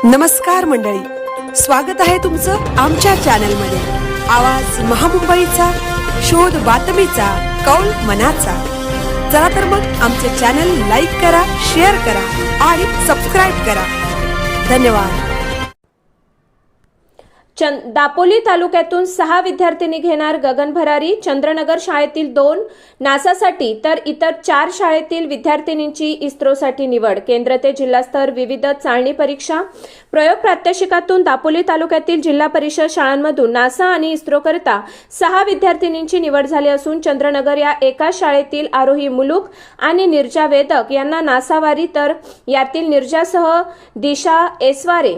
नमस्कार मंडळी, स्वागत आहे तुमचं आमच्या चॅनलमध्ये। आवाज महामुंबईचा, शोध बातमीचा, कौल मनाचा। चला तर मग आमचे चॅनल लाईक करा, शेअर करा आणि सबस्क्राइब करा। धन्यवाद। दापोली तालुक्यातून 6 विद्यार्थिनी घेणार गगन भरारी। चंद्रनगर शाळेतील 2 नासासाठी तर इतर 4 शाळेतील विद्यार्थिनींची इस्रोसाठी निवड। केंद्र ते जिल्हास्तर विविध चाळणी परीक्षा प्रयोग प्रात्यक्षिकातून दापोली तालुक्यातील जिल्हा परिषद शाळांमधून नासा आणि इस्रोकरिता 6 विद्यार्थिनींची निवड झाली असून चंद्रनगर या एकाच शाळेतील आरोही मुलुक आणि निर्जा वेदक यांना नासावारी, तर यातील निर्जासह दिशा एसवारे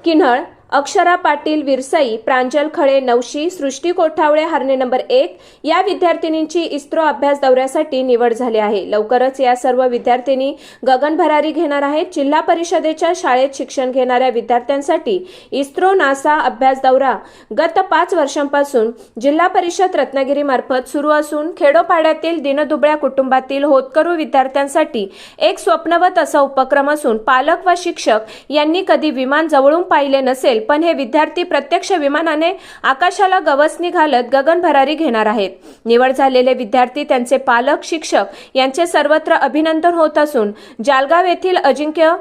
किन्हळ, अक्षरा पाटील विरसई, प्रांजल खळे नवशी, सृष्टी कोठावळे हरणे नंबर 1 या विद्यार्थिनींची इस्रो अभ्यास दौऱ्यासाठी निवड झाली आहे। लवकरच या सर्व विद्यार्थिनी गगन भरारी घेणार आहेत। जिल्हा परिषदेच्या शाळेत शिक्षण घेणाऱ्या विद्यार्थ्यांसाठी इस्रो नासा अभ्यास दौरा गत 5 वर्षांपासून जिल्हा परिषद रत्नागिरी मार्फत सुरू असून खेडोपाड्यातील दिनदुबळ्या कुटुंबातील होतकरू विद्यार्थ्यांसाठी एक स्वप्नवत असा उपक्रम असून पालक व शिक्षक यांनी कधी विमान जवळून पाहिले नसेल, पण हे विद्यार्थी प्रत्यक्ष विमानाने आकाशाला गवसणी घालत गगन भरारी घेणार आहेत। निवड झालेले विद्यार्थी, त्यांचे पालक, शिक्षक यांचे सर्वत्र अभिनंदन होत असून जालगाव येथील अजिंक्य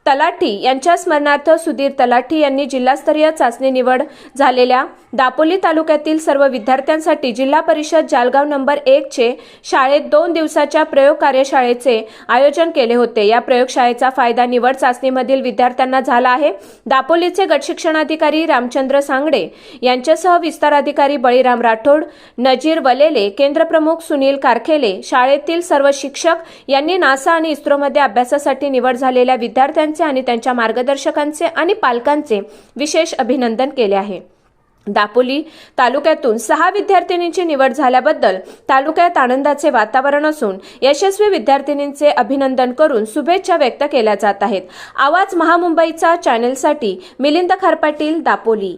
तलाठी यांच्या स्मरणार्थ सुधीर तलाठी यांनी जिल्हास्तरीय चाचणी निवड झालेल्या दापोली तालुक्यातील सर्व विद्यार्थ्यांसाठी जिल्हा परिषद जालगाव नंबर 1 चे शाळेत 2 दिवसाच्या प्रयोग कार्यशाळेचे आयोजन केले होते। या प्रयोगशाळेचा फायदा निवड चाचणीमधील विद्यार्थ्यांना झाला आहे। दापोलीचे गट शिक्षणाधिकारी रामचंद्र सांगडे यांच्यासह विस्तार अधिकारी बळीराम राठोड, नजीर वलेले, केंद्रप्रमुख सुनील कारखेले, शाळेतील सर्व शिक्षक यांनी नासा आणि इस्रोमध्ये अभ्यासासाठी निवड झालेल्या विद्यार्थ्यांचे आणि त्यांच्या मार्गदर्शकांचे आणि पालकांचे विशेष अभिनंदन केले आहे। दापोली तालुक्यातून 6 विद्यार्थिनींची निवड झाल्याबद्दल तालुक्यात आनंदाचे वातावरण असून यशस्वी विद्यार्थिनींचे अभिनंदन करून शुभेच्छा व्यक्त केल्या जात आहेत। आवाज महामुंबईचा चॅनलसाठी मिलिंद खरपाटील, दापोली।